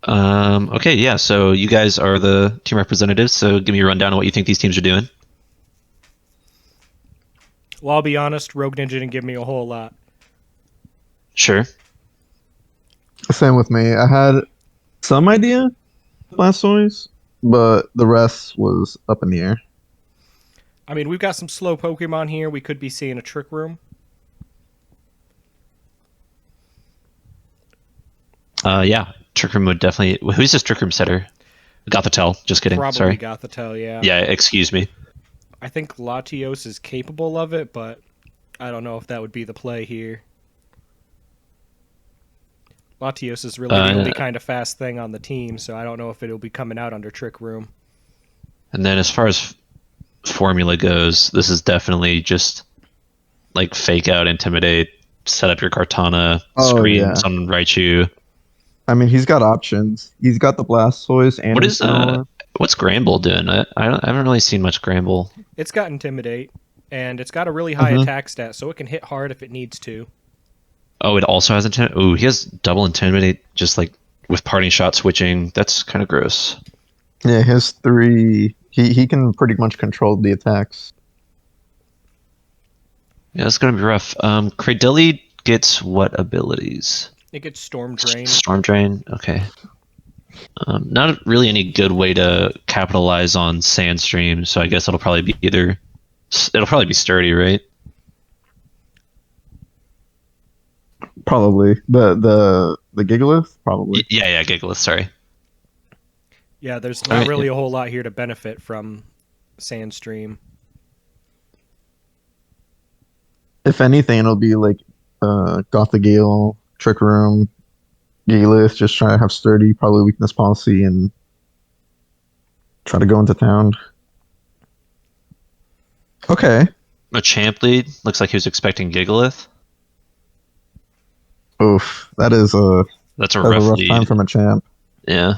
Okay, yeah, so you guys are the team representatives, so give me a rundown on what you think these teams are doing. Well, I'll be honest, RogueNinja didn't give me a whole lot. Sure. Same with me. I had some idea of Blastoise, but the rest was up in the air. I mean, we've got some slow Pokemon here. We could be seeing a Trick Room. Yeah, Trick Room would definitely. Who's this Trick Room setter? Gothitelle. Just kidding. Probably Sorry. Gothitelle, yeah. Yeah, excuse me. I think Latios is capable of it, but I don't know if that would be the play here. Latios is really the only kind of fast thing on the team, so I don't know if it'll be coming out under Trick Room. And then as far as formula goes, this is definitely just like fake out, intimidate, set up your Kartana, Oh, screen yeah. someone Raichu. I mean, he's got options. He's got the Blastoise and What is Incineroar. what's Gramble doing? I haven't really seen much Gramble. It's got Intimidate, and it's got a really high attack stat, so it can hit hard if it needs to. Oh, it also has intimidate. Oh, he has double intimidate, just like with parting shot switching. That's kind of gross. Yeah, his three. He can pretty much control the attacks. Yeah, that's gonna be rough. Cradilly gets what abilities? It gets Storm Drain. Storm Drain. Okay. Not really any good way to capitalize on Sandstream, so I guess it'll probably be Sturdy, right? Probably the Gigalith. Probably. Yeah, Gigalith. Sorry. Yeah, there's not really a whole lot here to benefit from Sandstream. If anything, it'll be like Gothitelle, Trick Room, Gigalith, just try to have sturdy, probably weakness policy, and try to go into town. Okay. A champ lead. Looks like he was expecting Gigalith. Oof, that's a rough lead. time from a champ. Yeah.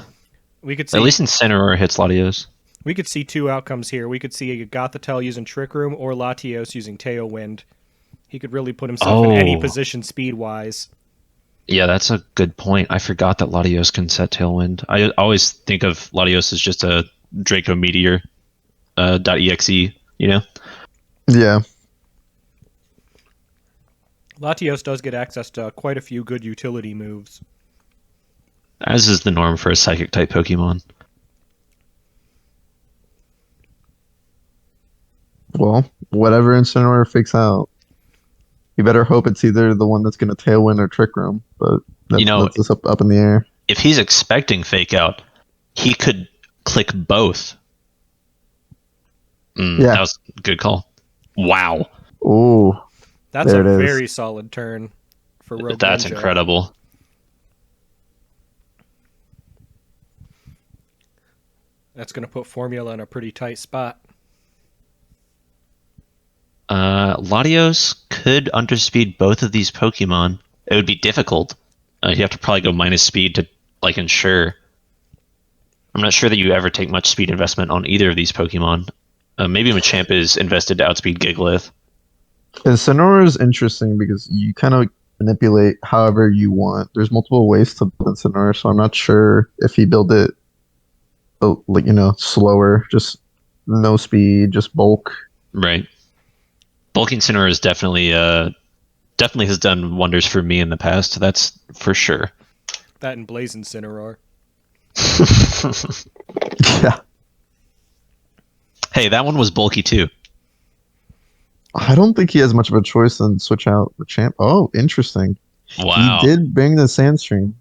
We could see, at least Incineroar hits Latios. We could see two outcomes here. We could see Gothitelle using Trick Room or Latios using Tailwind. He could really put himself in any position speed-wise. Yeah, that's a good point. I forgot that Latios can set Tailwind. I always think of Latios as just a Draco Meteor .exe, you know? Yeah. Latios does get access to quite a few good utility moves. As is the norm for a Psychic-type Pokemon. Well, whatever Incineroar fakes out, you better hope it's either the one that's going to Tailwind or Trick Room, but that's just up in the air. If he's expecting Fake Out, he could click both. Yeah. That was a good call. Wow. Ooh. That's a very solid turn for RogueNinja. That's incredible. That's going to put Formula in a pretty tight spot. Latios could underspeed both of these Pokemon. It would be difficult. You have to probably go minus speed to like ensure. I'm not sure that you ever take much speed investment on either of these Pokemon. Maybe Machamp is invested to outspeed Gigalith. Incineroar is interesting because you kind of manipulate however you want. There's multiple ways to build Incineroar, so I'm not sure if he built it, like slower, just no speed, just bulk. Right. Bulking Incineroar is definitely has done wonders for me in the past. That's for sure. That and Blaze Incineroar. Yeah. Hey, that one was bulky too. I don't think he has much of a choice than switch out the champ. Oh, interesting. Wow. He did bring the Sandstream.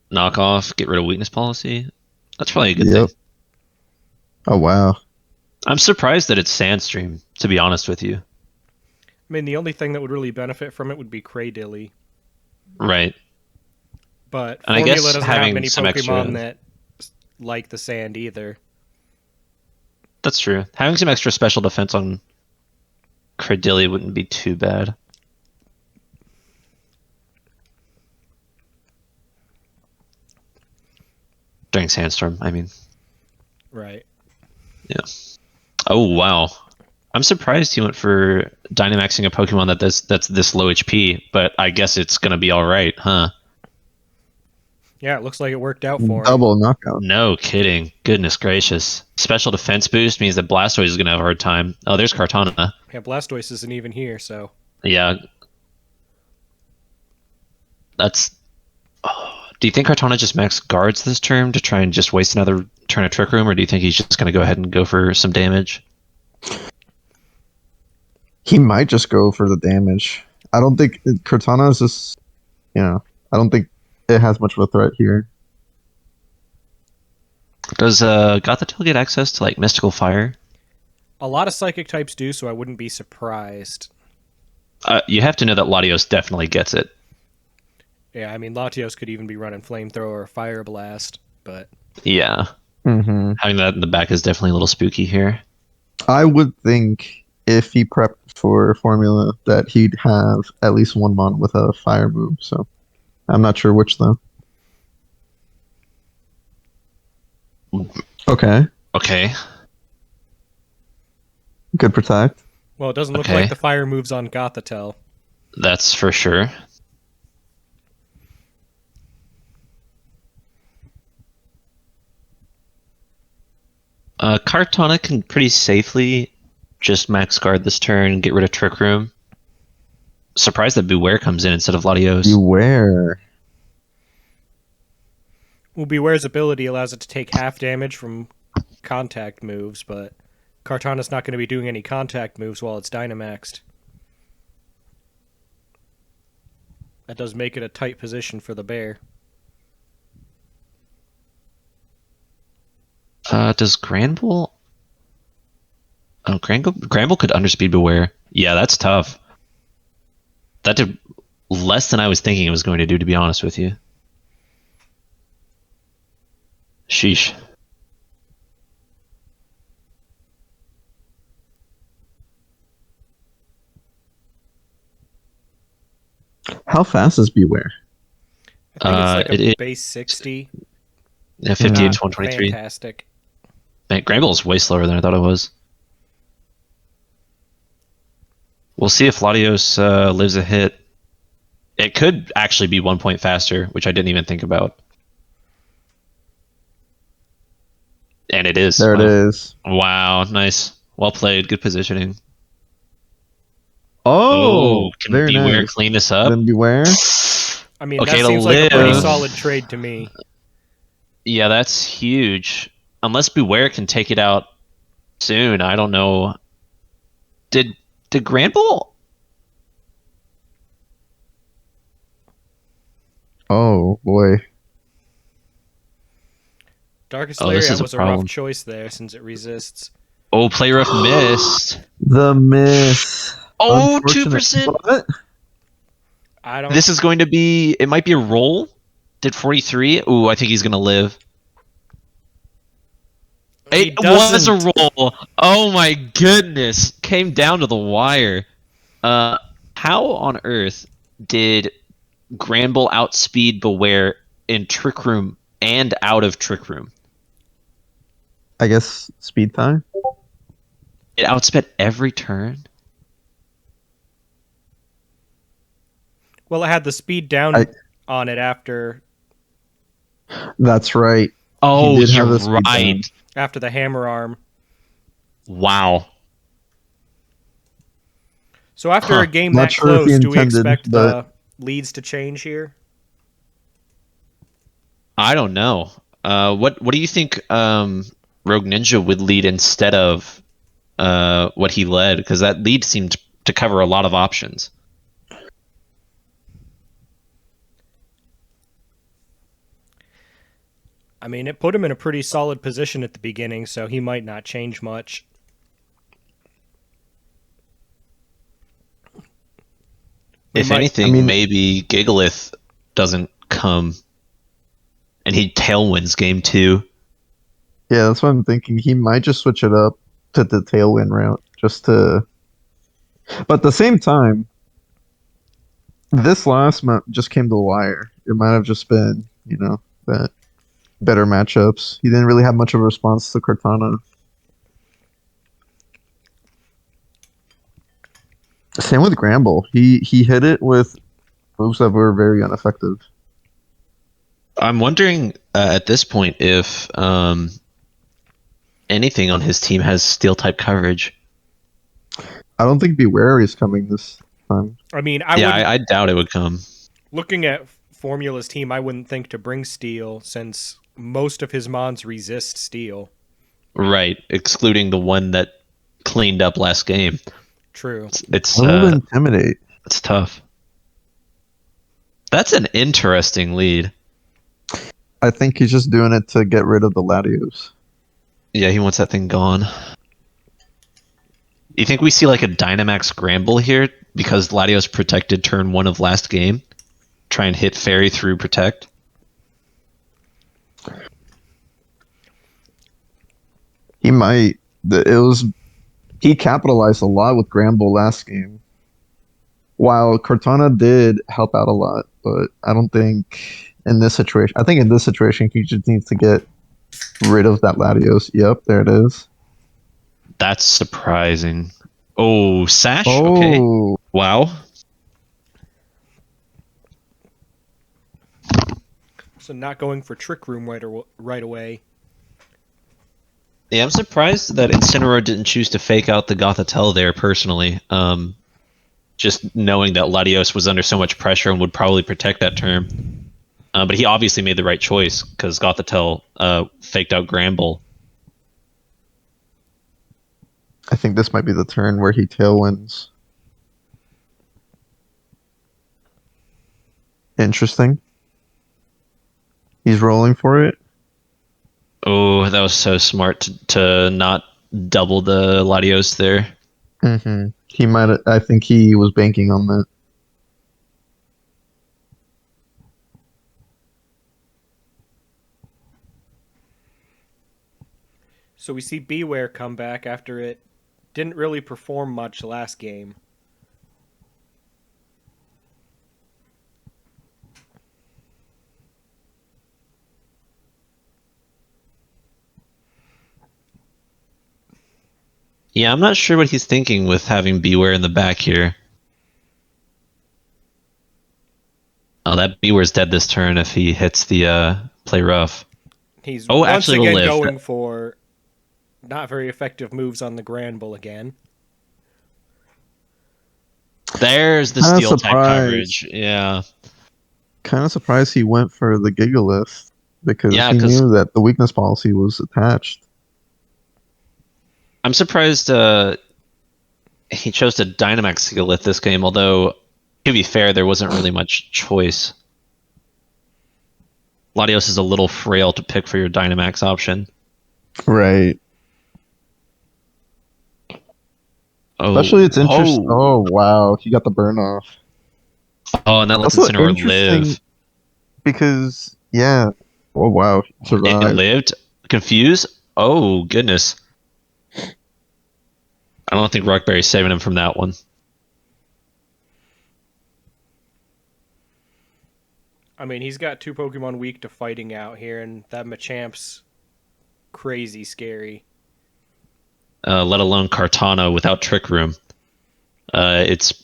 Knock off, get rid of weakness policy. That's probably a good thing. Oh, wow. I'm surprised that it's Sandstream, to be honest with you. I mean, the only thing that would really benefit from it would be Cradilly. Right. But and Formula I guess doesn't have many Pokemon extra... that like the sand either. That's true. Having some extra special defense on Cradilly wouldn't be too bad. During Sandstorm, I mean. Right. Yeah. Oh, wow. I'm surprised he went for Dynamaxing a Pokemon that's this low HP, but I guess it's going to be alright, huh? Yeah, it looks like it worked out for him. Double knockout. No kidding. Goodness gracious. Special defense boost means that Blastoise is going to have a hard time. Oh, there's Kartana. Yeah, Blastoise isn't even here, so... Yeah. That's... Oh, do you think Kartana just max guards this turn to try and just waste another turn of Trick Room, or do you think he's just going to go ahead and go for some damage? He might just go for the damage. I don't think Cortana is just, I don't think it has much of a threat here. Does Gothitelle get access to like Mystical Fire? A lot of Psychic types do, so I wouldn't be surprised. You have to know that Latios definitely gets it. Yeah, I mean, Latios could even be running Flamethrower or Fire Blast, but... Yeah. Mm-hmm. Having that in the back is definitely a little spooky here. I would think if he prepped for Formula that he'd have at least one mon with a fire move, so I'm not sure which though. Okay. Okay. Good protect. Well, it doesn't look Okay. like the fire moves on Gothitelle. That's for sure. Kartana can pretty safely just max guard this turn and get rid of Trick Room. Surprised that Beware comes in instead of Latios. Beware. Well, Beware's ability allows it to take half damage from contact moves, but Kartana's not going to be doing any contact moves while it's Dynamaxed. That does make it a tight position for the bear. Does Granbull... Oh, Granbull could underspeed Beware. Yeah, that's tough. That did less than I was thinking it was going to do, to be honest with you. Sheesh. How fast is Beware? I think it's like a it- base 60. Yeah, 58 Not to 123. fantastic. Man, Granbull is way slower than I thought it was. We'll see if Latios lives a hit. It could actually be 1 point faster, which I didn't even think about. And it is. There it is. Wow, nice. Well played. Good positioning. Oh, can very Beware nice. clean this up? Then Beware. I mean, Okay, that to seems like a pretty live. solid trade to me. Yeah, that's huge. Unless Beware can take it out soon, I don't know. Did Granbull? Oh boy. Darkest Oh, this Lariat is a was a problem. rough choice there since it resists. Oh, play rough missed. The miss. Oh, Unfortunate. 2%. What? I don't. This is going to be... It might be a roll. Did 43? Ooh, I think he's going to live. He It was a doesn't. roll. Oh my goodness. Came down to the wire. How on earth did Granbull outspeed Beware in Trick Room and out of Trick Room? I guess speed time. It outsped every turn? Well, it had the speed down I- on it after That's right. Oh, did have you're the speed right. after the hammer arm. Wow. So after Huh. a game Not that sure if he close, do we intended, expect but- the leads to change here? I don't know. What do you think Rogue Ninja would lead instead of what he led? Because that lead seemed to cover a lot of options. I mean, it put him in a pretty solid position at the beginning, so he might not change much. If might- anything, I mean- maybe Gigalith doesn't come and he tailwinds game 2. Yeah, that's what I'm thinking. He might just switch it up to the tailwind route just to. But at the same time, this last month just came to the wire. It might have just been, that better matchups. He didn't really have much of a response to Cortana. Same with Granbull. He hit it with moves that were very ineffective. I'm wondering at this point if anything on his team has steel type coverage. I don't think Beware is coming this time. I mean, I doubt it would come. looking at Formula's team, I wouldn't think to bring steel since most of his mons resist steel. Right, excluding the one that cleaned up last game. True. It's Intimidate. it's tough. That's an interesting lead. I think he's just doing it to get rid of the Latios. Yeah, he wants that thing gone. You think we see like a Dynamax scramble here because Latios protected turn 1 of last game? Try and hit Fairy through Protect? He might. He capitalized a lot with Gramble last game. While Cortana did help out a lot, but I don't think in this situation. I think in this situation he just needs to get rid of that Latios. Yep, there it is. That's surprising. Oh, Sash? Oh, Okay. Wow. So not going for Trick Room right away. Yeah, I'm surprised that Incineroar didn't choose to fake out the Gothitelle there personally. Just knowing that Latios was under so much pressure and would probably protect that turn. But he obviously made the right choice because Gothitelle faked out Gramble. I think this might be the turn where he tailwinds. Interesting. He's rolling for it. Oh, that was so smart to not double the Latios there. Mm-hmm. He might. I think he was banking on that. So we see Beware come back after it didn't really perform much last game. Yeah, I'm not sure what he's thinking with having Beware in the back here. Oh, that Beware's dead this turn if he hits the play rough. He's Oh, once actually will again live. going for not very effective moves on the Granbull again. There's the Kinda steel type surprised. coverage. Yeah. Kind of surprised he went for the Gigalith because Yeah, he 'cause- knew that the weakness policy was attached. I'm surprised he chose to Dynamax Xlelius this game, although, to be fair, there wasn't really much choice. Latios is a little frail to pick for your Dynamax option. Right. Oh, Especially it's interesting. Oh, wow, he got the burn off. Oh, and that lets Also Incineroar interesting live. because yeah. Oh wow, he It survived. lived. Confuse? Oh, goodness. I don't think Rockberry's saving him from that one. I mean, he's got 2 Pokemon weak to fighting out here, and that Machamp's crazy scary. Let alone Kartana without Trick Room. It's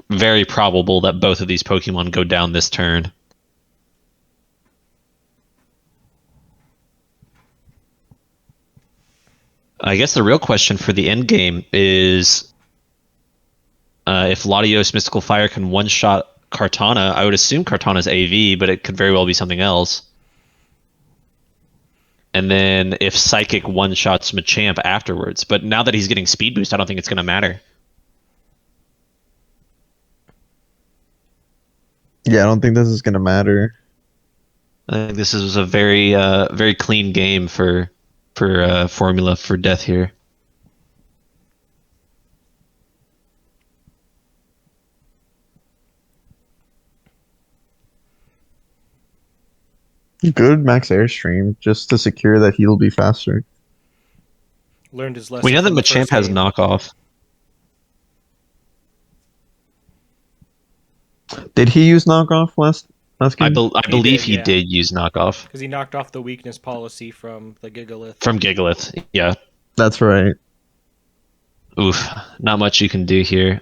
very probable that both of these Pokemon go down this turn. I guess the real question for the end game is if Latios Mystical Fire can one-shot Kartana. I would assume Kartana's AV, but it could very well be something else. And then if Psychic one-shots Machamp afterwards. But now that he's getting Speed Boost, I don't think it's going to matter. Yeah, I don't think this is gonna matter. I think this is a very very clean game for Formula for Death here. Good max airstream just to secure that he'll be faster. Learned his lesson. We know that from the Machamp first has game. knockoff. Did he use knockoff last I game? believe he yeah. did use knockoff Because he knocked off the weakness policy from the Gigalith. from Gigalith. Yeah. That's right. Oof. Not much you can do here.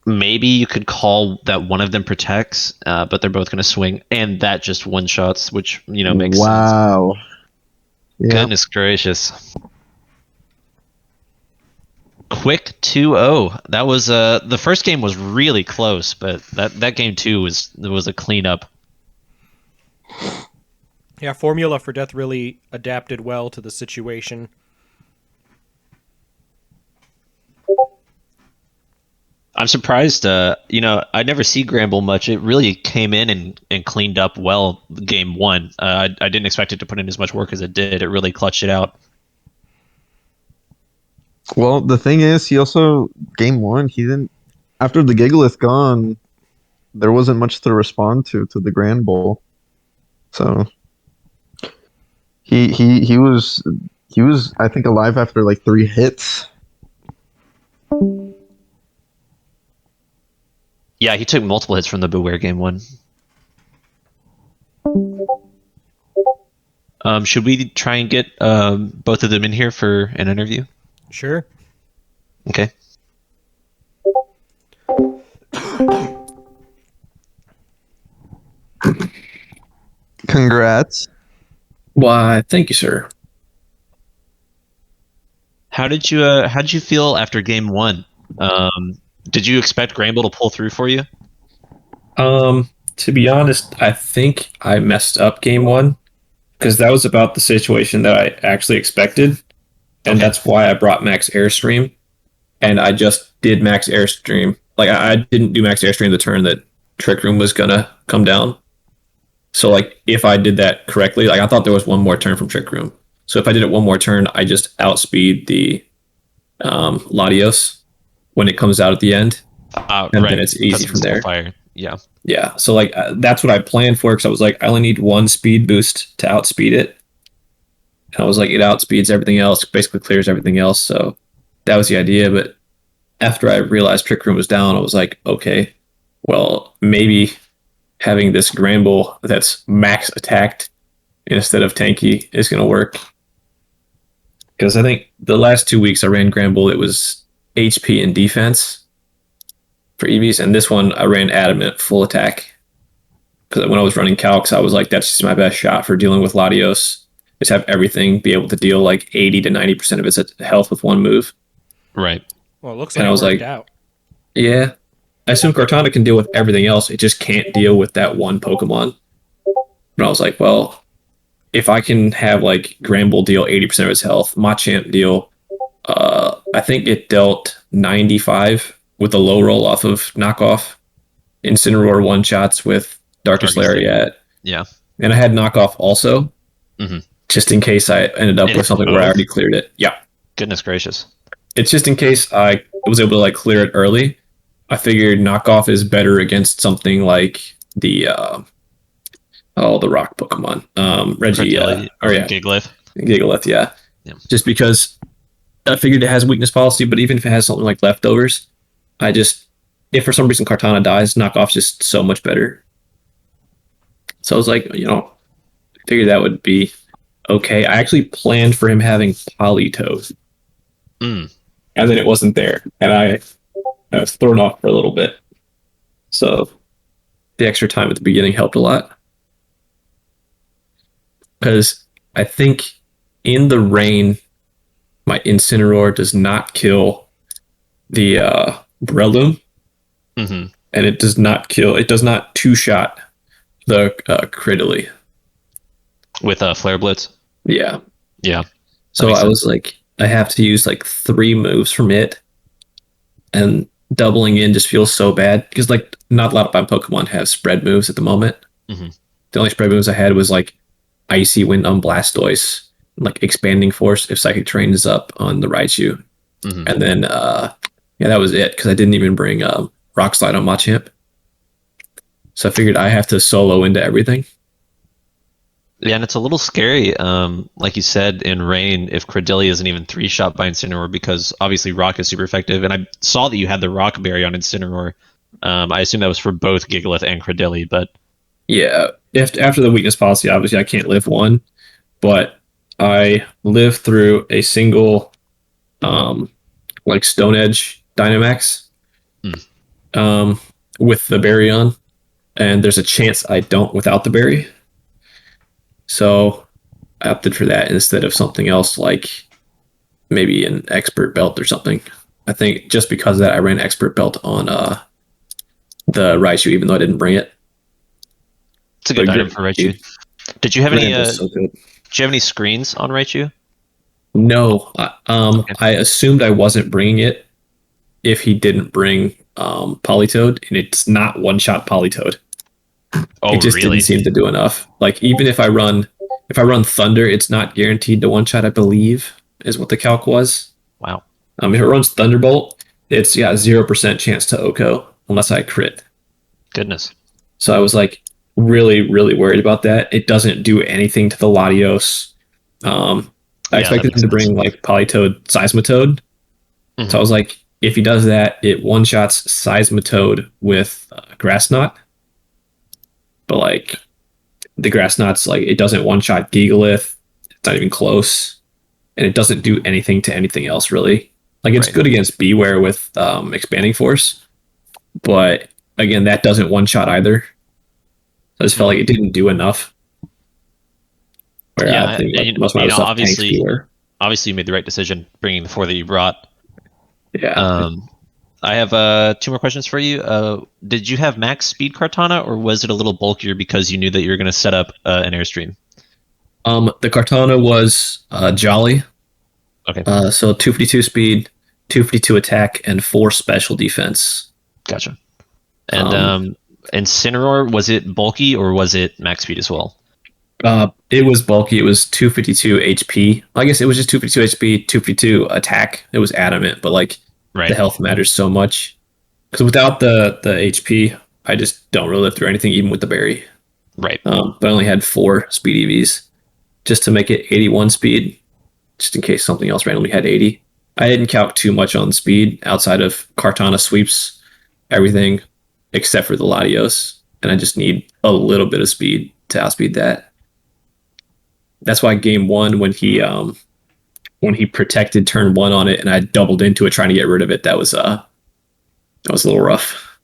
maybe you could call that one of them protects, but they're both going to swing, and that just one shots, which makes sense. Wow. Yeah. Goodness gracious. Quick 2-0. That was the first game was really close, but that game too was a cleanup. Yeah, FormulaForDeath really adapted well to the situation. I'm surprised. I never see Gramble much. It really came in and cleaned up well game one. I didn't expect it to put in as much work as it did. It really clutched it out. Well, the thing is, he also game one. He didn't after the Gigalith gone. There wasn't much to respond to the Grand Bowl, so he was I think alive after like 3 hits. Yeah, he took multiple hits from the Beware game one. Should we try and get both of them in here for an interview? Sure. Okay. Congrats. Why, thank you, sir. How did you feel after game one? Did you expect Gramble to pull through for you? To be honest, I think I messed up game one because that was about the situation that I actually expected, and Okay. that's why I brought Max Airstream, and I just did Max Airstream. Like I didn't do Max Airstream the turn that Trick Room was gonna come down. So like if I did that correctly, like I thought there was one more turn from Trick Room. So if I did it one more turn, I just outspeed the Latios when it comes out at the end. And then it's easy from there. Fire. Yeah. Yeah, so like that's what I planned for because I was like, I only need one speed boost to outspeed it. And I was like, it outspeeds everything else, basically clears everything else. So that was the idea. But after I realized Trick Room was down, I was like, okay, well, maybe having this Gramble that's max attacked instead of tanky is going to work. Because I think the last 2 weeks I ran Gramble, it was HP and defense for EVs, and this one I ran Adamant full attack. Because when I was running Calcs, I was like, that's just my best shot for dealing with Latios. Just have everything be able to deal like 80 to 90% of its health with one move. Right. Well, it looks And like I it was worked like, out. Yeah. I assume Cortana can deal with everything else. It just can't deal with that one Pokemon. And I was like, well, if I can have like Gramble deal 80% of its health, Machamp deal, I think it dealt 95 with a low roll off of knockoff. Incineroar one shots with Darkest Lariat. Yeah. And I had knockoff also, just in case I ended up with something where I already cleared it. Yeah. Goodness gracious. It's just in case I was able to like clear it early. I figured knockoff is better against something like the rock Pokemon. Reggie Gigalith. Gigalith, yeah. Just because I figured it has weakness policy, but even if it has something like leftovers, if for some reason Kartana dies, knockoff's just so much better. So I was like, figured that would be okay. I actually planned for him having Politoed. And then it wasn't there. And I was thrown off for a little bit. So the extra time at the beginning helped a lot. Because I think in the rain, my Incineroar does not kill the Breloom. And it does not two-shot the Cridley. With Flare Blitz? Yeah. Yeah. So I was like, I have to use like 3 moves from it. And doubling in just feels so bad. Because like not a lot of my Pokemon have spread moves at the moment. The only spread moves I had was like Icy Wind on Blastoise, like Expanding Force if Psychic Terrain is up on the Raichu. And then, that was it, because I didn't even bring Rock Slide on Machamp. So I figured I have to solo into everything. Yeah, and it's a little scary, like you said, in Rain, if Credillia isn't even 3-shot by Incineroar, because obviously Rock is super effective, and I saw that you had the Rock Berry on Incineroar. I assume that was for both Gigalith and Credillia, but... Yeah, after the weakness policy, obviously I can't live one, but I lived through a single, like Stone Edge Dynamax, with the berry on, and there's a chance I don't without the berry. So I opted for that instead of something else like maybe an expert belt or something. I think just because of that, I ran expert belt on the Raichu, even though I didn't bring it. It's a good But item for Raichu. Did you have any? Gramble's so good. Did you have any screens on Raichu? No, Okay. I assumed I wasn't bringing it if he didn't bring Politoed, and it's not one-shot Politoed. Oh, It just really? didn't seem to do enough. Like even if I run Thunder, it's not guaranteed to one-shot. I believe is what the calc was. Wow. If it runs Thunderbolt, it's 0% chance to Oko unless I crit. Goodness. So I was like really, really worried about that. It doesn't do anything to the Latios. I expected him to bring like Politoed, Seismitoad. Mhm. So I was like, if he does that, it one shots Seismitoad with Grass Knot. But like the Grass Knot's like it doesn't one shot Gigalith. It's not even close, and it doesn't do anything to anything else really. Like it's good against Beware with Expanding Force, but again, that doesn't one shot either. I just felt like it didn't do enough. Where I think like, most of my stuff tanks Beware. Obviously, you made the right decision bringing the 4 that you brought. Yeah. I have 2 more questions for you. Did you have max speed Kartana, or was it a little bulkier because you knew that you were going to set up an Airstream? The Kartana was Jolly. Okay. So 252 speed, 252 attack, and 4 special defense. Gotcha. And Incineroar, was it bulky or was it max speed as well? It was bulky. It was 252 HP. I guess it was just 252 HP, 252 attack. It was adamant, but like the health matters so much. Because without the HP, I just don't really live through anything, even with the berry. Right. But I only had 4 speed EVs just to make it 81 speed, just in case something else randomly had 80. I didn't calc too much on speed outside of Kartana sweeps everything except for the Latios, and I just need a little bit of speed to outspeed that. That's why game 1, when he protected turn 1 on it, and I doubled into it trying to get rid of it, that was a little rough.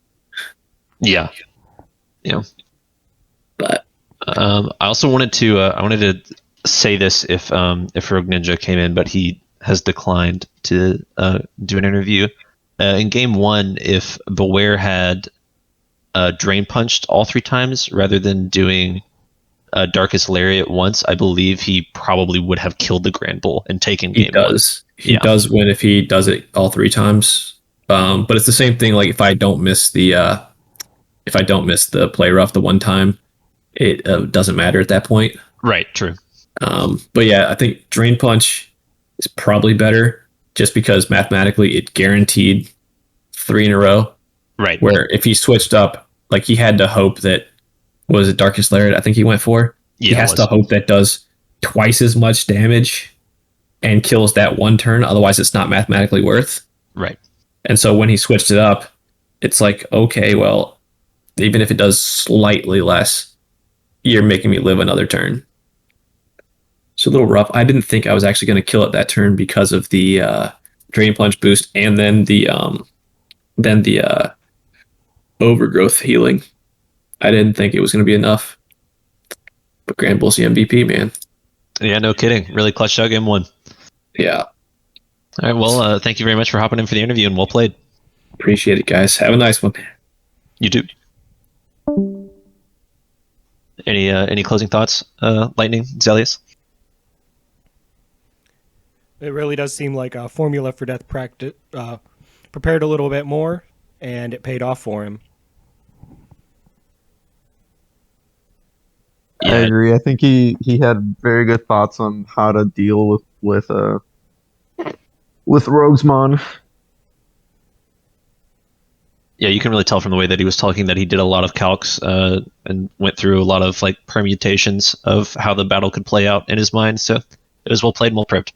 Yeah. But I also wanted to say this if RogueNinja came in, but he has declined to do an interview. In game 1, if Beware had Drain Punched all 3 times rather than doing Darkest Lariat once, I believe he probably would have killed the Grand Bull and taken game 1. He does win if he does it all 3 times. But it's the same thing. Like if I don't miss the play rough the one time, it doesn't matter at that point. Right. True. But yeah, I think Drain Punch is probably better just because mathematically it guaranteed 3 in a row. Right. Where if he switched up, like he had to hope that, was it Darkest Lariat I think he went for? Yeah, he has to hope that does twice as much damage and kills that one turn. Otherwise, it's not mathematically worth. Right. And so when he switched it up, it's like, okay, well, even if it does slightly less, you're making me live another turn. It's a little rough. I didn't think I was actually going to kill it that turn because of the Drain Punch boost and then the Overgrowth healing. I didn't think it was going to be enough. But Grand Bull's the MVP, man. Yeah, no kidding. Really clutched out game 1. Yeah. All right. Well, thank you very much for hopping in for the interview, and well played. Appreciate it, guys. Have a nice one. You too. Any closing thoughts, Lightning, Xlelius? It really does seem like Formula for Death prepared a little bit more, and it paid off for him. I agree. I think he had very good thoughts on how to deal with Roguesmon. Yeah, you can really tell from the way that he was talking that he did a lot of calcs and went through a lot of like permutations of how the battle could play out in his mind. So it was well played and well prepped.